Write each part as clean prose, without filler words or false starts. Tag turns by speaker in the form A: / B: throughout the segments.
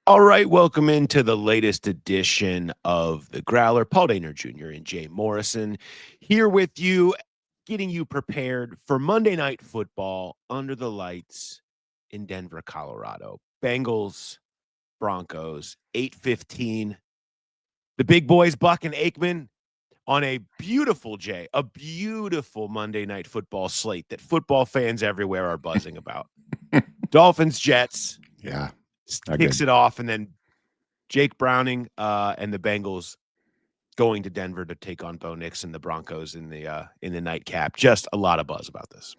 A: All right, welcome into the latest edition of the Growler. Paul Dehner Jr. and Jay Morrison here with you, getting you prepared for Monday Night Football under the lights in Denver, Colorado. Bengals, Broncos, 8:15. The big boys, Buck and Aikman, on a beautiful Monday Night Football slate that football fans everywhere are buzzing about. Dolphins, Jets.
B: Yeah.
A: Kicks it off, and then Jake Browning and the Bengals going to Denver to take on Bo Nix and the Broncos in the nightcap. Just a lot of buzz about this.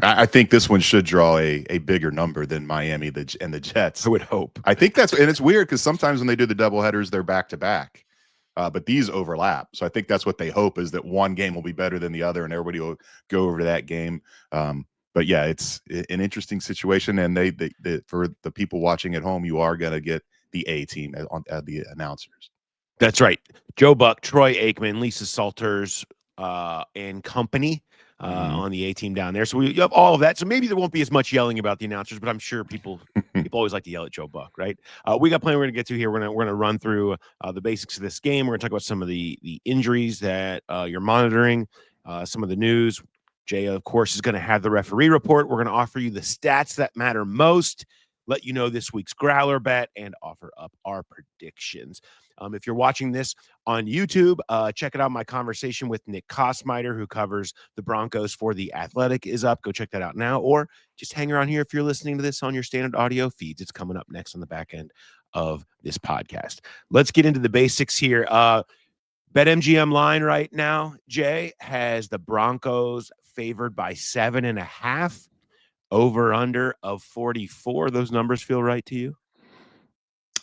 B: I think this one should draw a bigger number than Miami and the Jets.
A: I would hope.
B: I think and it's weird because sometimes when they do the doubleheaders, they're back to back, but these overlap. So I think that's what they hope is that one game will be better than the other, and everybody will go over to that game. But yeah, it's an interesting situation, and they for the people watching at home, you are going to get the A team on the announcers.
A: That's right. Joe Buck, Troy Aikman, Lisa Salters, and company on the A team down there. So you have all of that. So maybe there won't be as much yelling about the announcers, but I'm sure people always like to yell at Joe Buck, right? We got plenty we're going to get to here. We're gonna run through the basics of this game. We're going to talk about some of the injuries that you're monitoring, some of the news. Jay, of course, is going to have the referee report. We're going to offer you the stats that matter most, let you know this week's Growler bet, and offer up our predictions. If you're watching this on YouTube, check it out. My conversation with Nick Kosmider, who covers the Broncos for The Athletic, is up. Go check that out now, or just hang around here if you're listening to this on your standard audio feeds. It's coming up next on the back end of this podcast. Let's get into the basics here. BetMGM line right now, Jay, has the Broncos favored by 7.5, over under of 44. Those numbers feel right to you?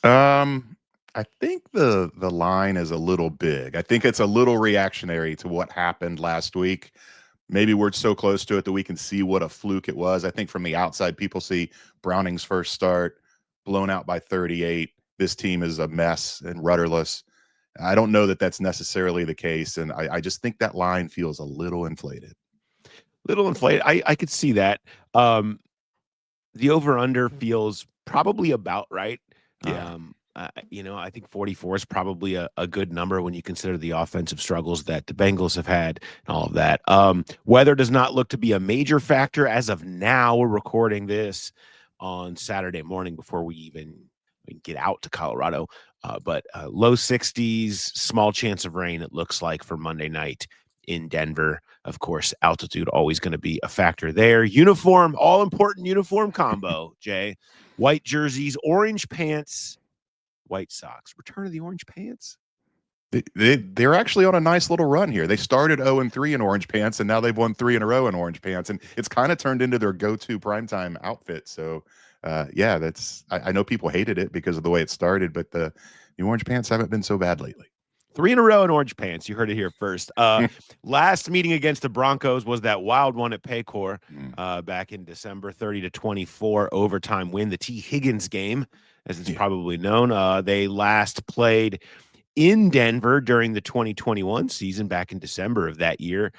B: I think the line is a little big. I think it's a little reactionary to what happened last week. Maybe we're so close to it that we can see what a fluke it was. I think from the outside, people see Browning's first start blown out by 38. This team is a mess and rudderless. I don't know that that's necessarily the case, and I just think that line feels a little inflated.
A: I could see that. The over-under feels probably about right.
B: Yeah.
A: I think 44 is probably a good number when you consider the offensive struggles that the Bengals have had and all of that. Weather does not look to be a major factor as of now. We're recording this on Saturday morning before we even get out to Colorado. But low 60s, small chance of rain, it looks like, for Monday night in Denver. Of course, altitude always going to be a factor there. Uniform, all-important uniform combo, Jay. White jerseys, orange pants, white socks. Return of the orange pants.
B: They're actually on a nice little run here. They started 0-3 in orange pants, and now they've won 3 in a row in orange pants, and it's kind of turned into their go-to primetime outfit. So, yeah, I know people hated it because of the way it started, but the orange pants haven't been so bad lately.
A: 3 in a row in orange pants. You heard it here first. Last meeting against the Broncos was that wild one at Paycor back in December, 30-24 overtime win, the T. Higgins game, as it's probably known. They last played in Denver during the 2021 season back in December of that year.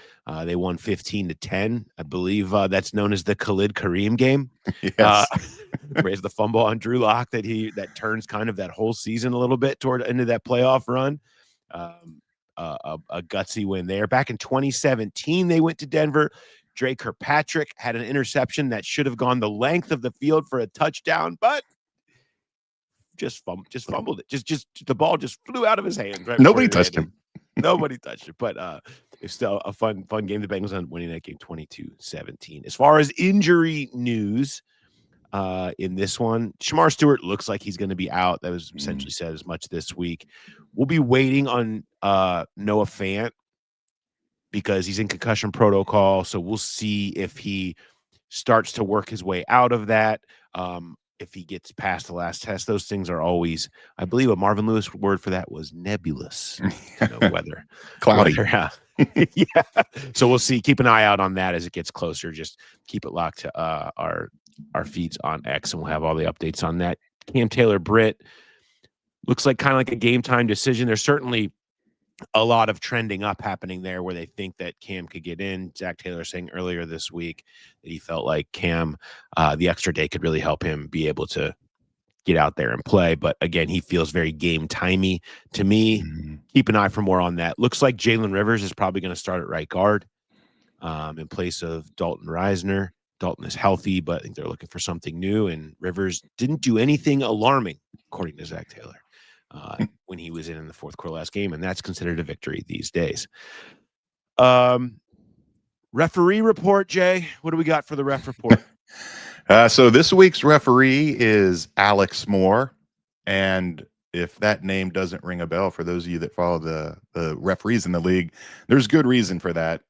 A: They won 15-10. I believe that's known as the Khalid Kareem game.
B: Yes.
A: Raised the fumble on Drew Lock that turns kind of that whole season a little bit toward into that playoff run. A gutsy win there. Back in 2017, they went to Denver. Dre Kirkpatrick had an interception that should have gone the length of the field for a touchdown, but just fumbled it. Just the ball just flew out of his hands. Right,
B: nobody touched him.
A: Nobody touched it. But it's still a fun game. The Bengals ended up winning that game 22-17. As far as injury news, in this one, Shamar Stewart looks like he's going to be out. That was essentially said as much this week. We'll be waiting on Noah Fant because he's in concussion protocol. So we'll see if he starts to work his way out of that. If he gets past the last test, those things are always, I believe a Marvin Lewis word for that was nebulous. Weather.
B: Cloudy.
A: Yeah. So we'll see. Keep an eye out on that as it gets closer. Just keep it locked to our feeds on X, and we'll have all the updates on that. Cam Taylor-Britt looks like kind of like a game time decision. There's certainly a lot of trending up happening there where they think that Cam could get in. Zach Taylor saying earlier this week that he felt like Cam, the extra day could really help him be able to get out there and play. But again, he feels very game timey to me. Keep an eye for more on that. Looks like Jalen Rivers is probably going to start at right guard in place of Dalton Reisner. Dalton is healthy, but I think they're looking for something new. And Rivers didn't do anything alarming, according to Zach Taylor, when he was in the fourth quarter last game, and that's considered a victory these days. Referee report, Jay. What do we got for the ref report?
B: So this week's referee is Alex Moore, and if that name doesn't ring a bell for those of you that follow the referees in the league, there's good reason for that.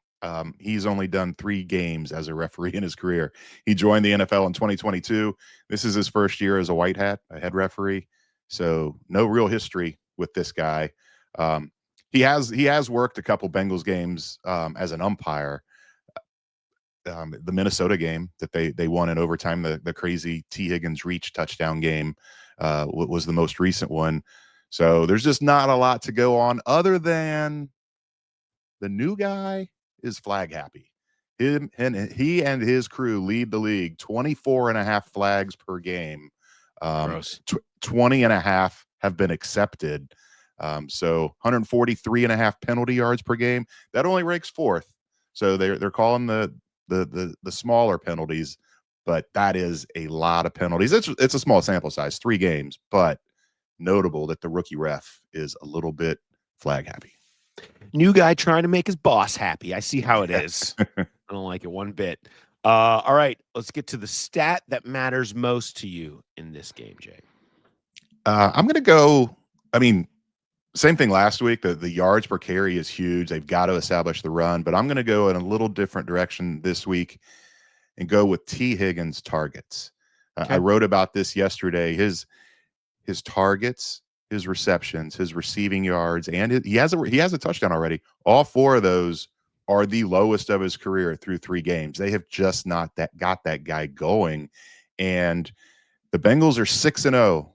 B: He's only done 3 games as a referee in his career. He joined the NFL in 2022. This is his first year as a white hat, a head referee. So no real history with this guy. He has worked a couple Bengals games as an umpire. The Minnesota game that they won in overtime, the crazy T. Higgins reach touchdown game was the most recent one. So there's just not a lot to go on other than the new guy is flag happy. He and his crew lead the league 24 and a half flags per game.
A: Gross.
B: 20 and a half have been accepted. So 143 and a half penalty yards per game. That only ranks 4th. So they're calling the smaller penalties, but that is a lot of penalties. It's a small sample size, 3 games, but notable that the rookie ref is a little bit flag happy.
A: New guy trying to make his boss happy. I see how it is. I don't like it one bit. All right, let's get to the stat that matters most to you in this game, Jay.
B: I'm going to go, same thing last week. The yards per carry is huge. They've got to establish the run, but I'm going to go in a little different direction this week and go with T. Higgins targets.
A: Okay.
B: I wrote about this yesterday. His targets, his receptions, his receiving yards, and he has a touchdown already. All 4 of those are the lowest of his career through 3 games. They have just not got that guy going. And the Bengals are 6-0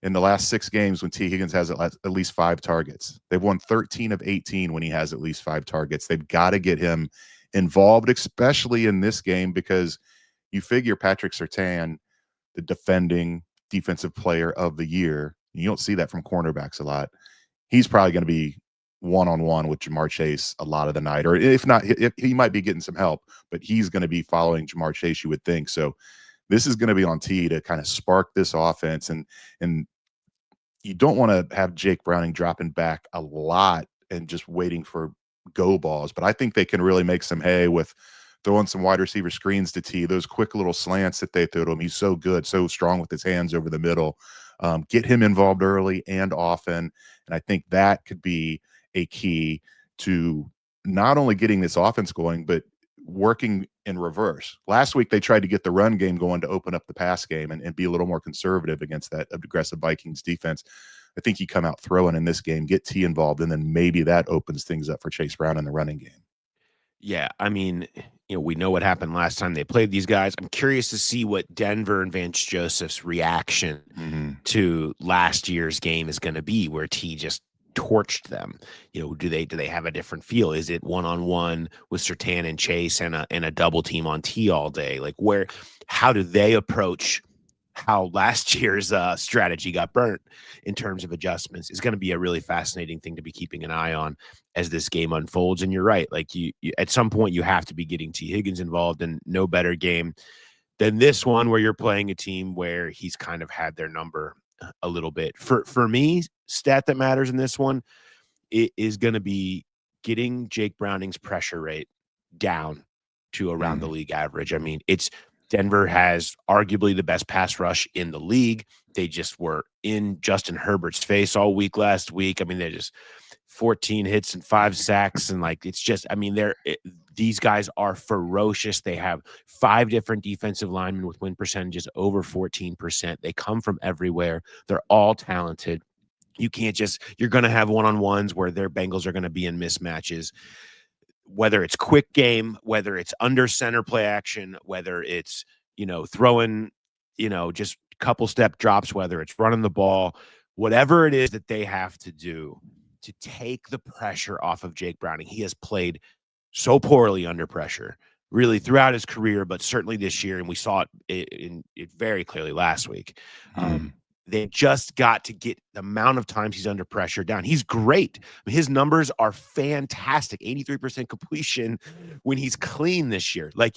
B: in the last 6 games when T. Higgins has at least 5 targets. They've won 13 of 18 when he has at least 5 targets. They've got to get him involved, especially in this game, because you figure Patrick Surtain, the defending defensive player of the year, you don't see that from cornerbacks a lot. He's probably going to be one-on-one with Jamar Chase a lot of the night, or if not, he might be getting some help, but he's going to be following Jamar Chase, you would think. So this is going to be on T to kind of spark this offense, and you don't want to have Jake Browning dropping back a lot and just waiting for go balls. But I think they can really make some hay with throwing some wide receiver screens to T, those quick little slants that they throw to him. He's so good, so strong with his hands over the middle. Get him involved early and often, and I think that could be a key to not only getting this offense going, but working in reverse. Last week, they tried to get the run game going to open up the pass game and be a little more conservative against that aggressive Vikings defense. I think you come out throwing in this game, get T involved, and then maybe that opens things up for Chase Brown in the running game.
A: Yeah, we know what happened last time they played these guys. I'm curious to see what Denver and Vance Joseph's reaction to last year's game is going to be, where T just torched them. Do they have a different feel? Is it one-on-one with Surtain and Chase and a double team on T all day? Like, how do they approach how last year's strategy got burnt in terms of adjustments? Is going to be a really fascinating thing to be keeping an eye on as this game unfolds. And you're right, like you at some point you have to be getting T. Higgins involved, and no better game than this one where you're playing a team where he's kind of had their number a little bit. For me, stat that matters in this one, it is going to be getting Jake Browning's pressure rate down to around the league average. Denver has arguably the best pass rush in the league. They just were in Justin Herbert's face all week last week. They're just 14 hits and 5 sacks. And these guys are ferocious. They have 5 different defensive linemen with win percentages over 14%. They come from everywhere. They're all talented. You're going to have one-on-ones where their Bengals are going to be in mismatches. Whether it's quick game, whether it's under center play action, whether it's, throwing, just couple step drops, whether it's running the ball, whatever it is that they have to do to take the pressure off of Jake Browning. He has played so poorly under pressure, really throughout his career, but certainly this year, and we saw it very clearly last week. They just got to get the amount of times he's under pressure down. He's great. His numbers are fantastic. 83% completion when he's clean this year. Like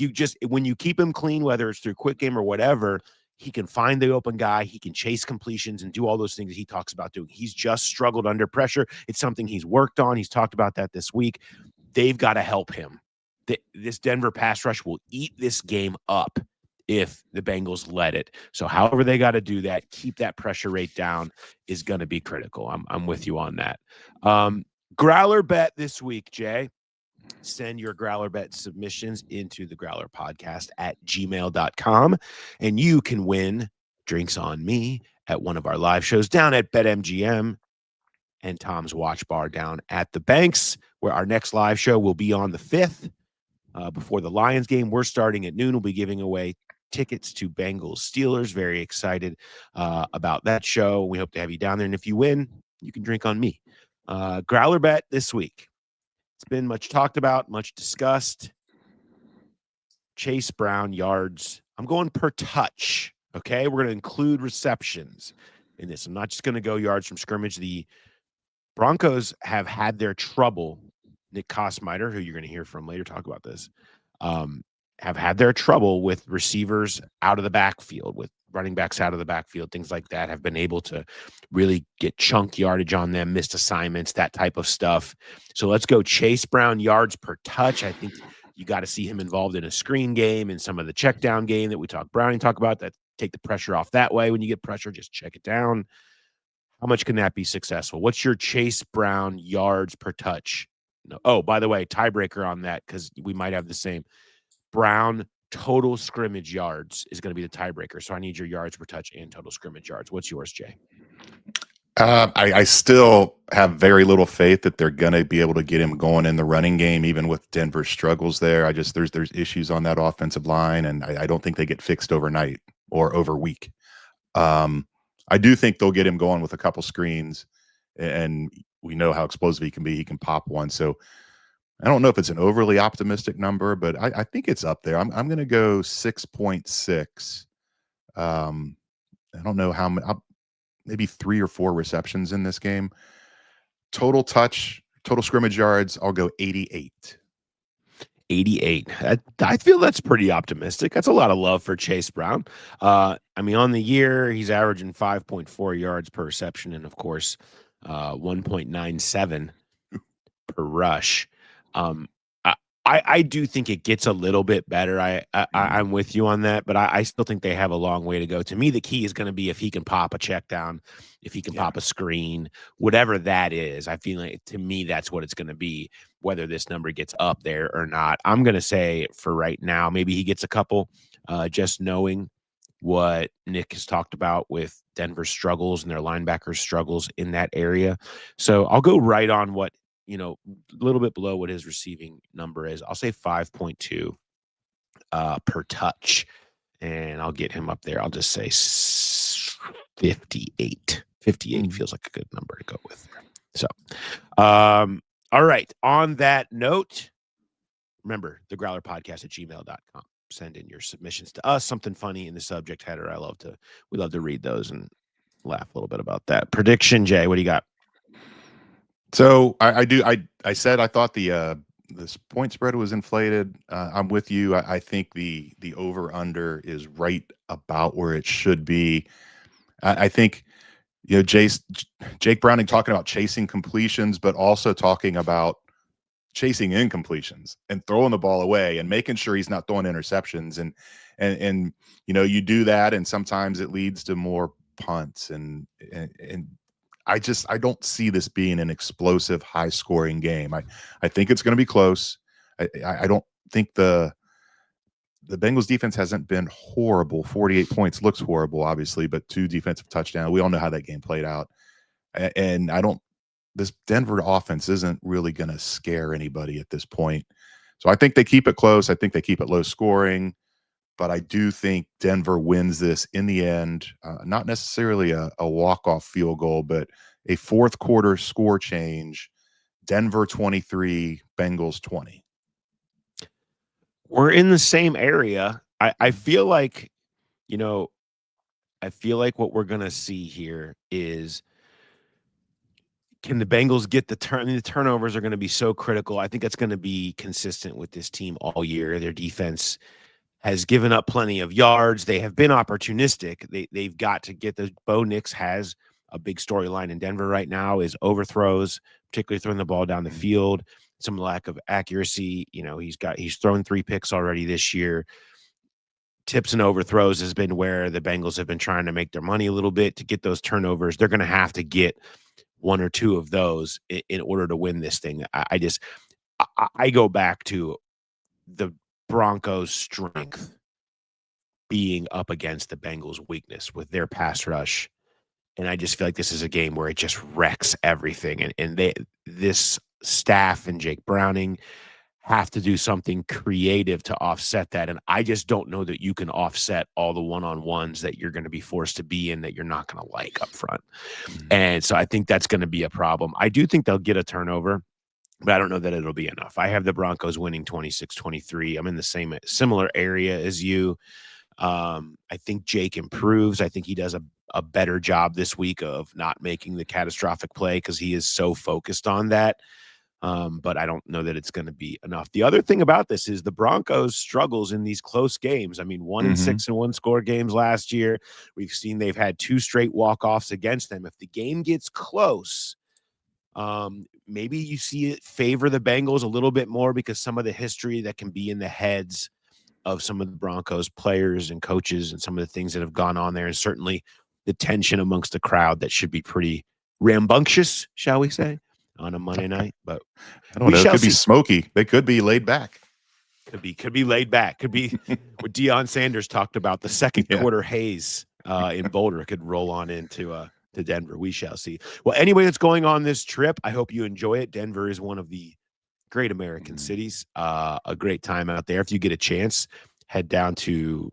A: when you keep him clean, whether it's through quick game or whatever, he can find the open guy. He can chase completions and do all those things that he talks about doing. He's just struggled under pressure. It's something he's worked on. He's talked about that this week. They've got to help him. This Denver pass rush will eat this game up if the Bengals let it. So however they got to do that, keep that pressure rate down is going to be critical. I'm with you on that. Growler bet this week, Jay. Send your Growler bet submissions into the Growler podcast at gmail.com, and you can win drinks on me at one of our live shows down at BetMGM and Tom's Watch Bar down at the Banks, where our next live show will be on the 5th. Before the Lions game, we're starting at noon. We'll be giving away tickets to Bengals Steelers. Very excited about that show. We hope to have you down there. And if you win, you can drink on me. Growler bet this week. It's been much talked about, much discussed. Chase Brown yards. I'm going per touch. Okay. We're going to include receptions in this. I'm not just going to go yards from scrimmage. The Broncos have had their trouble. Nick Kosmider, who you're going to hear from later, talk about this, have had their trouble with receivers out of the backfield, with running backs out of the backfield, things like that, have been able to really get chunk yardage on them, missed assignments, that type of stuff. So let's go Chase Brown yards per touch. I think you got to see him involved in a screen game and some of the check down game that we Browning talk about, that take the pressure off that way. When you get pressure, just check it down. How much can that be successful? What's your Chase Brown yards per touch? No. Oh, by the way, tiebreaker on that, because we might have the same. Brown total scrimmage yards is going to be the tiebreaker. So I need your yards per touch and total scrimmage yards. What's yours, Jay?
B: I still have very little faith that they're going to be able to get him going in the running game, even with Denver's struggles there. There's issues on that offensive line, and I don't think they get fixed overnight or over week. I do think they'll get him going with a couple screens, and we know how explosive he can be. He can pop one. So I don't know if it's an overly optimistic number, but I think it's up there. I'm going to go 6.6. I don't know how many, maybe 3 or 4 receptions in this game. Total scrimmage yards, I'll go 88.
A: 88. I feel that's pretty optimistic. That's a lot of love for Chase Brown. I mean, on the year, he's averaging 5.4 yards per reception, and of course, 1.97 per rush. I do think it gets a little bit better. I'm with you on that, but I still think they have a long way to go. To me, the key is going to be if he can pop a check down, if he can pop a screen, whatever that is. I feel like, to me, that's what it's going to be, whether this number gets up there or not. I'm going to say for right now, maybe he gets a couple, just knowing what Nick has talked about with Denver's struggles and their linebackers' struggles in that area. So I'll go right on what, a little bit below what his receiving number is. I'll say 5.2 per touch, and I'll get him up there. I'll just say 58. 58 feels like a good number to go with there. So, all right. On that note, remember the Growler podcast at gmail.com. Send in your submissions to us, something funny in the subject header. We love to read those and laugh a little bit about that. Prediction, Jay, what do you got?
B: So I said I thought this point spread was inflated. I'm with you. I think the over under is right about where it should be. I think Jake Browning talking about chasing completions, but also talking about chasing incompletions and throwing the ball away and making sure he's not throwing interceptions, and you do that, and sometimes it leads to more punts, and I don't see this being an explosive, high-scoring game. I think it's going to be close. I don't think the Bengals defense hasn't been horrible. 48 points looks horrible, obviously, but 2 defensive touchdowns. We all know how that game played out, and this Denver offense isn't really going to scare anybody at this point. So I think they keep it close. I think they keep it low scoring. But I do think Denver wins this in the end. Not necessarily a walk-off field goal, but a fourth quarter score change. Denver 23, Bengals 20.
A: We're in the same area. I feel like, I feel like what we're going to see here is, can the Bengals get the turn? The turnovers are going to be so critical. I think that's going to be consistent with this team all year. Their defense has given up plenty of yards. They have been opportunistic. They've got to get the Bo Nix has a big storyline in Denver right now is overthrows, particularly throwing the ball down the field, some lack of accuracy. He's thrown 3 picks already this year. Tips and overthrows has been where the Bengals have been trying to make their money a little bit to get those turnovers. They're going to have to get 1 or 2 of those in order to win this thing. I go back to the Broncos' strength being up against the Bengals' weakness with their pass rush. And I just feel like this is a game where it just wrecks everything. And this staff and Jake Browning have to do something creative to offset that. And I just don't know that you can offset all the one-on-ones that you're going to be forced to be in that you're not going to like up front. And so I think that's going to be a problem. I do think they'll get a turnover, but I don't know that it'll be enough. I have the Broncos winning 26-23. I'm in the similar area as you. I think Jake improves. I think he does a better job this week of not making the catastrophic play because he is so focused on that. But I don't know that it's going to be enough. The other thing about this is the Broncos struggles in these close games. I mean, 1-6 in one-score games last year. We've seen they've had 2 straight walk-offs against them. If the game gets close, maybe you see it favor the Bengals a little bit more because some of the history that can be in the heads of some of the Broncos players and coaches and some of the things that have gone on there, and certainly the tension amongst the crowd that should be pretty rambunctious, shall we say, on a Monday night. But
B: I don't know. It could be smoky. They could be laid back.
A: Could be laid back. Could be what Deion Sanders talked about, the second quarter haze in Boulder could roll on into to Denver. We shall see. Well, anyway, that's going on this trip. I hope you enjoy it. Denver is one of the great American cities. A great time out there. If you get a chance, head down to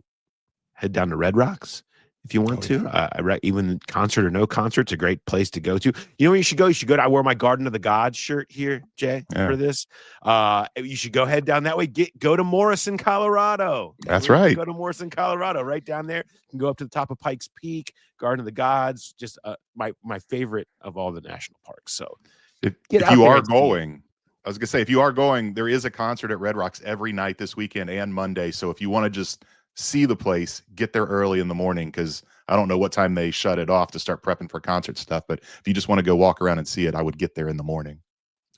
A: Red Rocks if you want to. Even concert or no concert, it's a great place to go to. You know where you should go? You should go to, I wore my Garden of the Gods shirt here, Jay, for this. You should go head down that way. Go to Morrison, Colorado.
B: That's right.
A: Go to Morrison, Colorado, right down there. You can go up to the top of Pikes Peak, Garden of the Gods, just my favorite of all the national parks. So
B: if you are going, I was going to say, if you are going, there is a concert at Red Rocks every night this weekend and Monday. So if you want to just see the place, get there early in the morning, because I don't know what time they shut it off to start prepping for concert stuff. But if you just want to go walk around and see it, I would get there in the morning.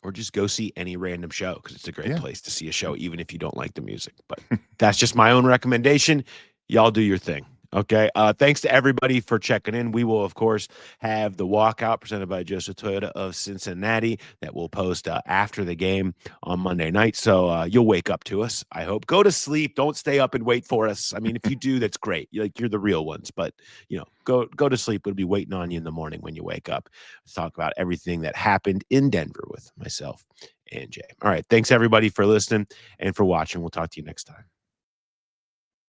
A: Or just go see any random show because it's a great place to see a show, even if you don't like the music. But that's just my own recommendation. Y'all do your thing. Okay. Thanks to everybody for checking in. We will, of course, have the walkout presented by Joseph Toyota of Cincinnati that we'll post after the game on Monday night. So you'll wake up to us, I hope. Go to sleep. Don't stay up and wait for us. I mean, if you do, that's great. You're the real ones. But, go to sleep. We'll be waiting on you in the morning when you wake up. Let's talk about everything that happened in Denver with myself and Jay. All right. Thanks, everybody, for listening and for watching. We'll talk to you next time.